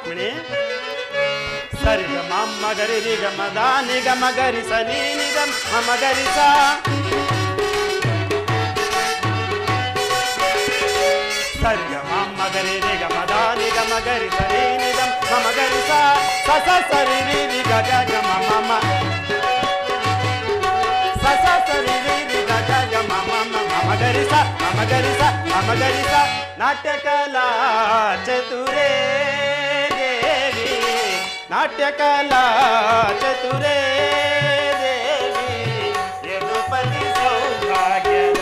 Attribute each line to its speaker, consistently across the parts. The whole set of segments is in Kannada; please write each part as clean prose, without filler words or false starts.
Speaker 1: ರುಕ್ಮಿಣಿ ಸರಿ ಗ ಮಮ್ಮ ಗರಿ ರಿ ಗ ಮ ದ ನಿ ಗ ಮ ಗರಿ ಸ ನಿ ನಿ ಗ ಮ ಮ ಗರಿ ಸ ಸರಿ ಗ ಮಮ್ಮ ಗರಿ ರಿ ಗ ಮ ದ ನಿ ಗ ಮ ಗರಿ ಸ ನಿ ನಿ ಗ ಮ ಮ ಗರಿ ಸ ಸ ಸ ಸರಿ ರಿ ರಿ ಗ ಗ ಗ ಮ ಮ ಮ ಸ ಸ ಸರಿ ರಿ ರಿ ಗ ಗ ಗ ಮ ಮ ಮ ಮ ಮ ಗರಿ ಸ ಮ ಮ ಗರಿ ಸ ಮ ಮ ಗರಿ ಸ ನಾಟ್ಯ ಕಲಾ ಚತುರೇ ದೇವಿ ನಾಟ್ಯ ಕಲಾ ಚತುರೇ ದೇವಿ ಯದುಪತಿ ಸೌಭಾಗ್ಯದ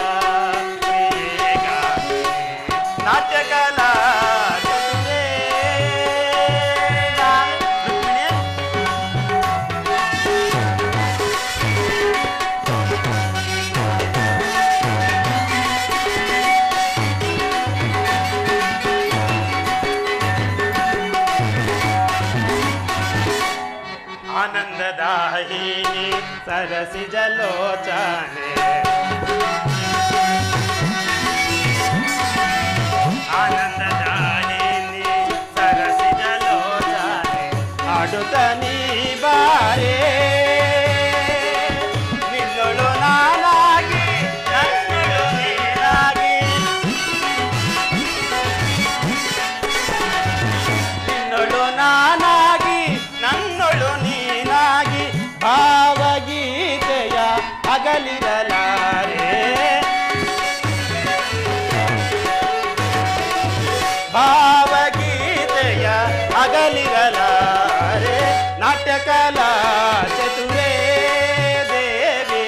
Speaker 1: ನಾಟ್ಯ ಕಲಾ ಚತುರೇ ಆನಂದದಾಯಿನಿ ಸರಸಿಜ ಲೋಚನೆ ಆನಂದದಾಯಿನಿ ಸರಸಿಜ ಲೋಚನೆ ಆಡುತ್ತ ನೀ ಬಾರೇ ನಿನ್ನೊಳು ನಾನಾಗಿ ನನ್ನೊಳು ನೀನಾಗಿ ನಿನ್ನೊಳು ನಾನಾಗಿ ನನ್ನೊಳು ನೀನಾಗಿ ಭಾವಗೀತೆಯ ಅಗಲಿರಲಾರೆ ಭಾವಗೀತೆಯ ಅಗಲಿರಲಾರೆ ನಾಟ್ಯ ಕಲಾ ಚತುರೇ ದೇವಿ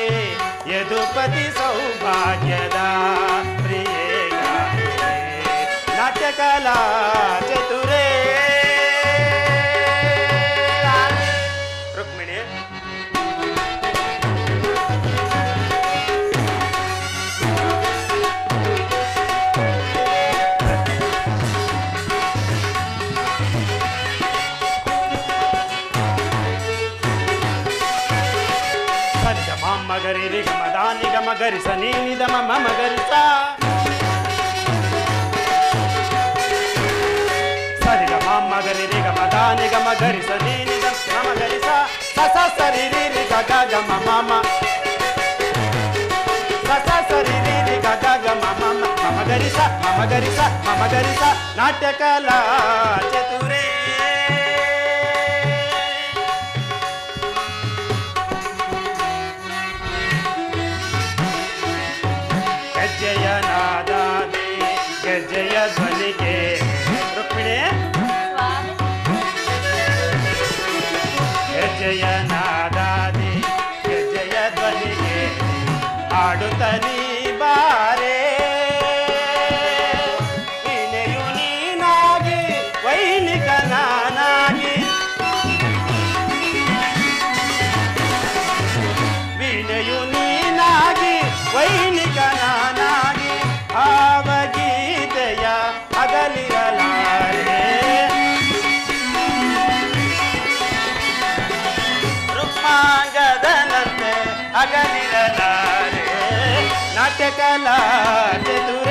Speaker 1: ಯದುಪತಿ ಸೌಭಾಗ್ಯದ ಪ್ರಿಯೇ ನಾಟ್ಯ ಕಲಾ ಚತುರೇ ರುಕ್ಮಿಣಿ ಸರಿ ಗ ಮಮ್ಮ ಗರಿ ರಿ ಗ ಮ ದ ನಿ ಗ ಮ ಗರಿ ಸ ನಿ ನಿ ದ ಮ ಮ ಮ ಗರಿ ಸ ಸರಿ ಗ ಮಮ್ಮ ಗರಿ ರಿ ಗ ಮ ದ ನಿ ಗ ಮ ಗರಿ ಸ ನಿ ನಿ ದ ಮ ಮ ಗರಿ ಸ ಸ ಸ ಸರಿ ರಿ ರಿ ಗ ಗ ಗ ಮ ಮ ಮ ಸ ಸ ಸರಿ ರಿ ರಿ ಗ ಗ ಗ ಮ ಮ ಮ ಮ ಮ ಗರಿ ಸ ಮ ಮ ಗರಿ ಸ ಮ ಮ ಗರಿ ಸ ನಾಟ್ಯ ಕಲಾ ಚತುರೇ ಗೆಜ್ಜೆಯ ನಾದಾದಿ ಗೆಜ್ಜೆಯ ಧ್ವನಿಗೆ ರುಕ್ಮಿಣಿ ಗೆಜ್ಜೆಯ ನಾದಾದಿ ಗೆಜ್ಜೆಯ ಧ್ವನಿಗೆ ಆಡುತ್ತ ನೀ ಬಾರೇ ವೀಣೆಯು ನೀನಾಗಿ ವೈಣಿಕ ನಾನಾಗಿ ವೀಣೆಯು ನೀನಾಗಿ ವೈಣಿಕ ನಾನಾಗಿ ಭಾವಗೀತೆಯ ಅಗಲಿರಲಾರೆ ರುಕ್ಮಾಂಗದನಂತೆ ಅಗಲಿರಲಾರೆ ನಾಟ್ಯ ಕಲಾ ಚತುರ